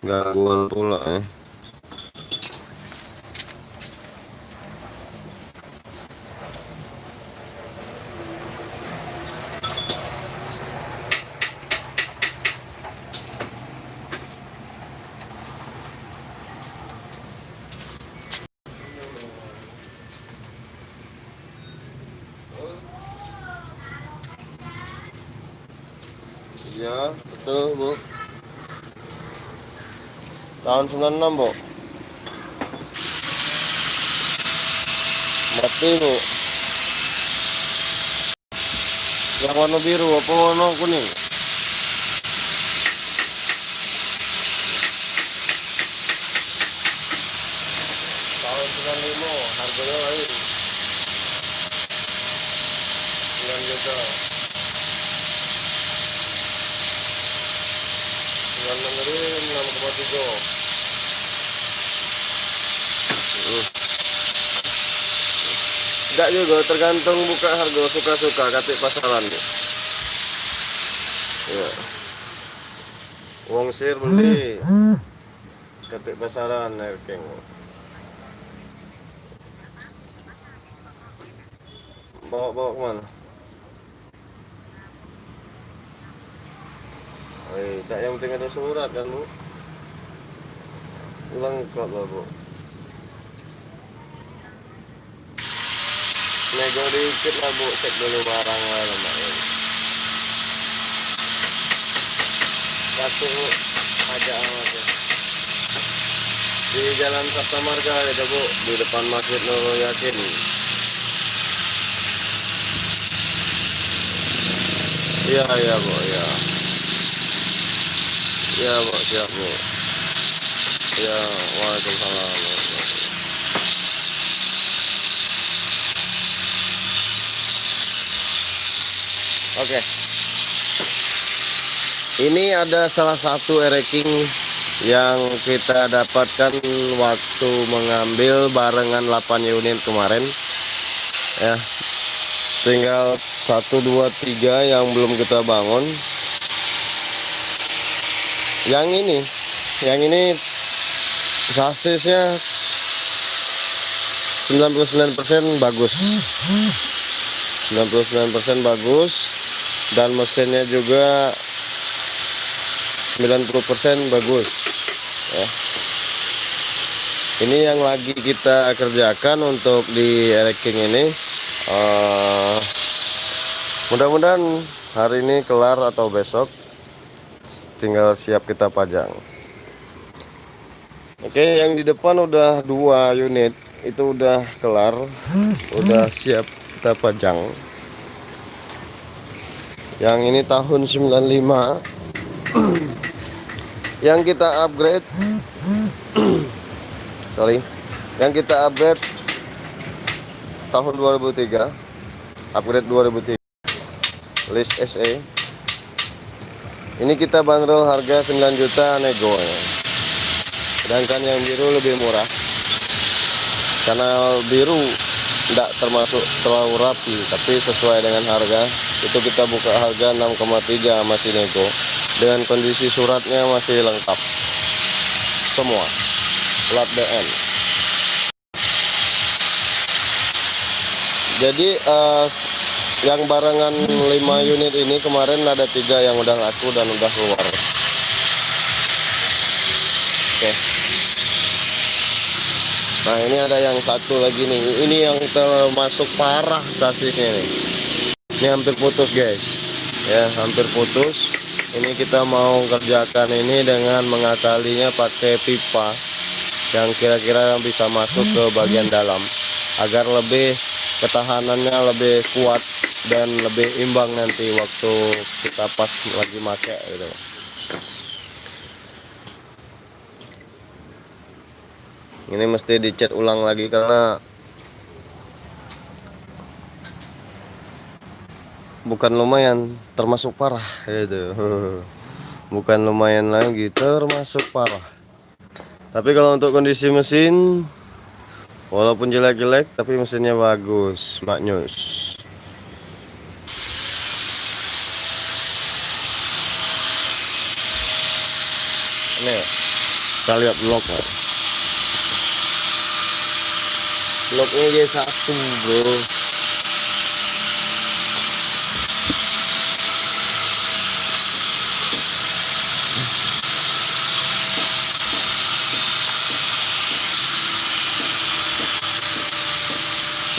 gangguan pula ya. Ya, betul Bu. Tahun 96 Bu. Mati Bu. Yang warna biru apa warna kuning? Tahun 95 harganya lain. 9 juta. 96 dari 6,3. Enggak juga, tergantung buka harga suka-suka katik pasaran ya. Ya. Wong sir beli katik pasaran Erking. Bawa kemana? Tak yang penting ada surat kan Bu. Lengkap lah Bu. Nego dikit lah Bu, cek dulu barangnya lumayan. Satu Bu, ajak aja. Di Jalan Sabta Marga ada Bu, di depan Masjid Nurul Yakin. Iya Bu, iya. Iya Bu, siap Bu. Ya, waalaikumsalam. Oke. Ini ada salah satu ereking yang kita dapatkan waktu mengambil barengan 8 unit kemarin. Ya. Tinggal 1 2 3 yang belum kita bangun. Yang ini sasisnya 99% bagus. 99% bagus dan mesinnya juga 90% bagus ya. Ini yang lagi kita kerjakan untuk di ereking ini. Mudah-mudahan hari ini kelar atau besok, tinggal siap kita pajang. Oke, yang di depan udah 2 unit itu udah kelar, udah siap kita pajang. Yang ini tahun 95 yang kita upgrade yang kita upgrade tahun 2003, upgrade 2003 list SE. Ini kita bandrol harga 9 juta nego ya. Sedangkan yang biru lebih murah karena biru tidak termasuk terlalu rapi, tapi sesuai dengan harga. Itu kita buka harga 6,3 masih nego dengan kondisi suratnya masih lengkap semua, plat BN. Jadi yang barengan 5 unit ini kemarin ada 3 yang udah laku dan udah keluar. Oke. Nah ini ada yang satu lagi nih. Ini yang termasuk parah sasisnya nih. Ini hampir putus guys. Ya hampir putus. Ini kita mau kerjakan ini dengan mengakalinya pakai pipa yang kira-kira bisa masuk ke bagian dalam agar lebih ketahanannya lebih kuat dan lebih imbang nanti waktu kita pas lagi make gitu. Ini mesti dicat ulang lagi karena bukan lumayan, termasuk parah gitu. Bukan lumayan lagi, termasuk parah. Tapi kalau untuk kondisi mesin walaupun jelek-jelek tapi mesinnya bagus, maknyus. Ini Kita lihat bloknya. Bloknya J1 bro.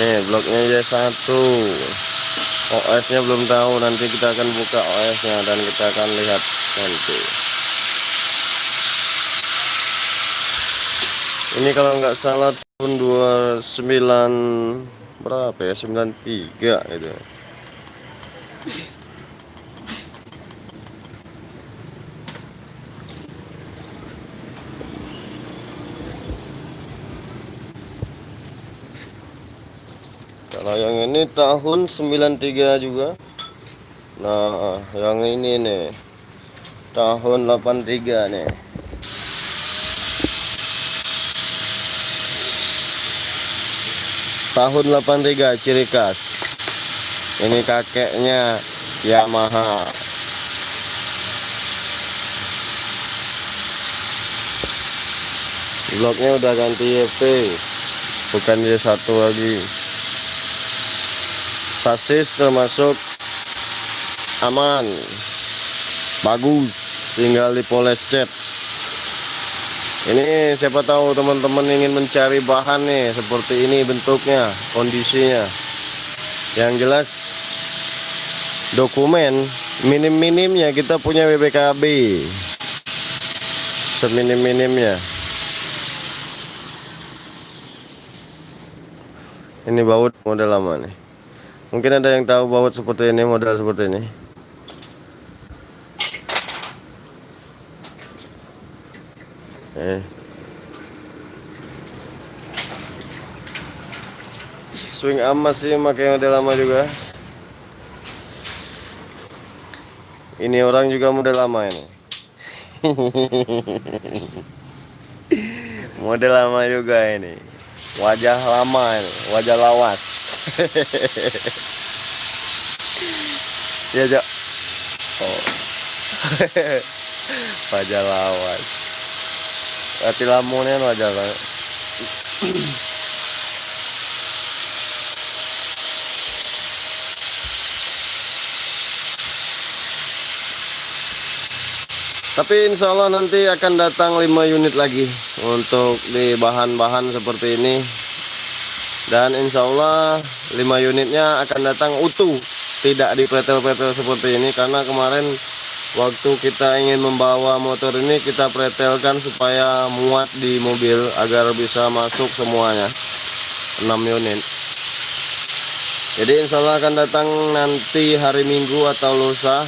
Nih bloknya J1. OS-nya belum tahu, nanti kita akan buka OS-nya dan kita akan lihat nanti. Ini kalau nggak salah tahun 29 berapa ya, 93 gitu. Kalau yang ini tahun 93 juga. Nah, yang ini nih tahun 83 nih. Tahun 83 ciri khas. Ini kakeknya Yamaha. Bloknya udah ganti YP, bukan J1 lagi. Sasis termasuk aman, bagus, tinggal dipoles cat. Ini siapa tahu teman-teman ingin mencari bahan nih, seperti ini bentuknya, kondisinya. Yang jelas dokumen minim-minimnya kita punya BPKB, seminim-minimnya. Ini baut model lama nih. Mungkin ada yang tahu baut seperti ini, model seperti ini. Swing arm masih pakai model lama juga. Ini orang juga model lama ini. Model lama juga ini. Wajah lama ini, wajah lawas. Ya, Jok. Oh. Wajah lawas. Hati lamunnya wajah lawas. Tapi insya Allah nanti akan datang 5 unit lagi untuk di bahan-bahan seperti ini. Dan insya Allah 5 unitnya akan datang utuh, tidak dipretel-pretel seperti ini. Karena kemarin waktu kita ingin membawa motor ini, kita pretelkan supaya muat di mobil agar bisa masuk semuanya 6 unit. Jadi insya Allah akan datang nanti hari Minggu atau lusa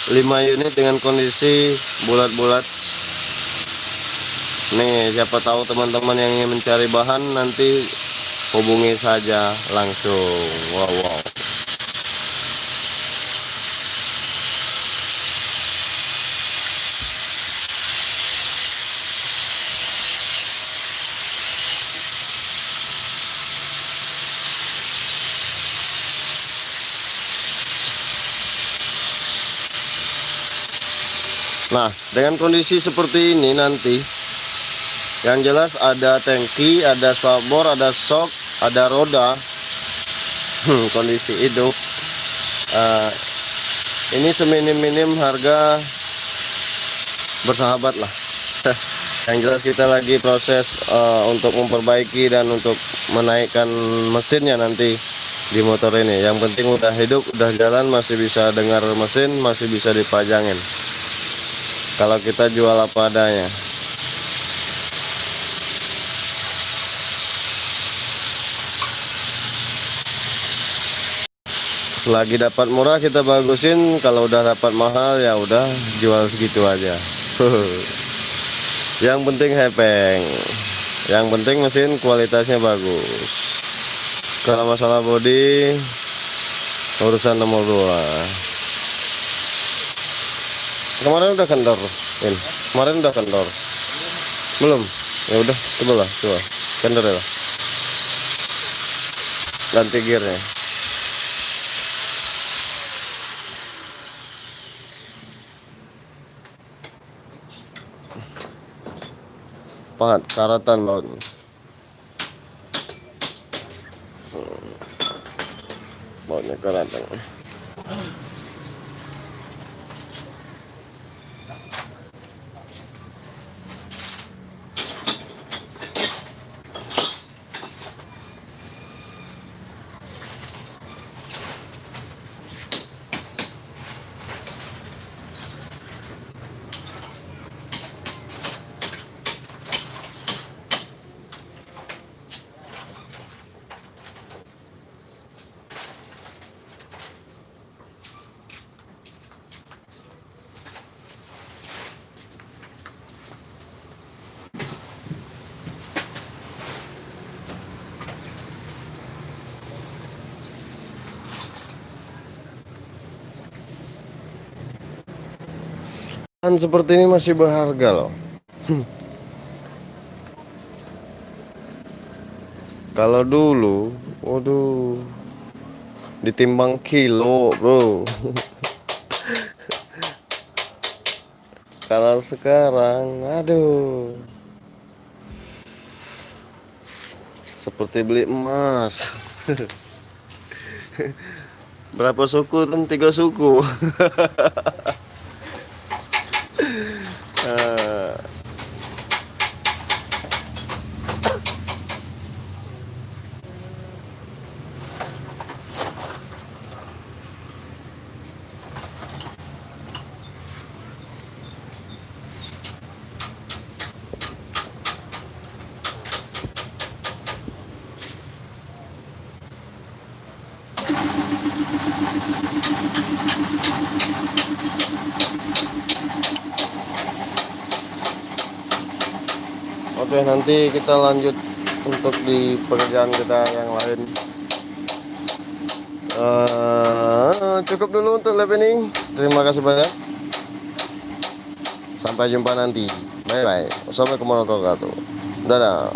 5 unit dengan kondisi bulat-bulat. Nih, siapa tahu teman-teman yang ingin mencari bahan nanti hubungi saja langsung. Wow. Nah, dengan kondisi seperti ini nanti, yang jelas ada tangki, ada swabor, ada shock, ada roda. Kondisi hidup. Ini seminim-minim harga bersahabat lah. Yang jelas kita lagi proses untuk memperbaiki dan untuk menaikkan mesinnya nanti di motor ini. Yang penting udah hidup, udah jalan, masih bisa dengar mesin, masih bisa dipajangin. Kalau kita jual apa adanya. Selagi dapat murah kita bagusin, kalau udah dapat mahal ya udah jual segitu aja. Yang penting hepeng, yang penting mesin kualitasnya bagus. Kalau masalah bodi urusan nomor 2. Kemarin udah kendor, kemarin udah kendor, belum? Ya udah, coba kendor ya, ganti gearnya. pahat karatan baut. Bautnya karatan. Kan seperti ini masih berharga loh. Kalau dulu, waduh, ditimbang kilo, bro. Kalau sekarang, aduh, seperti beli emas. Berapa suku? Kan 3 suku. Eh, Oke, nanti kita lanjut untuk di pekerjaan kita yang lain. Cukup dulu untuk live ini. Terima kasih banyak. Sampai jumpa nanti. Bye bye. Wassalamualaikum warahmatullahi wabarakatuh. Dadah.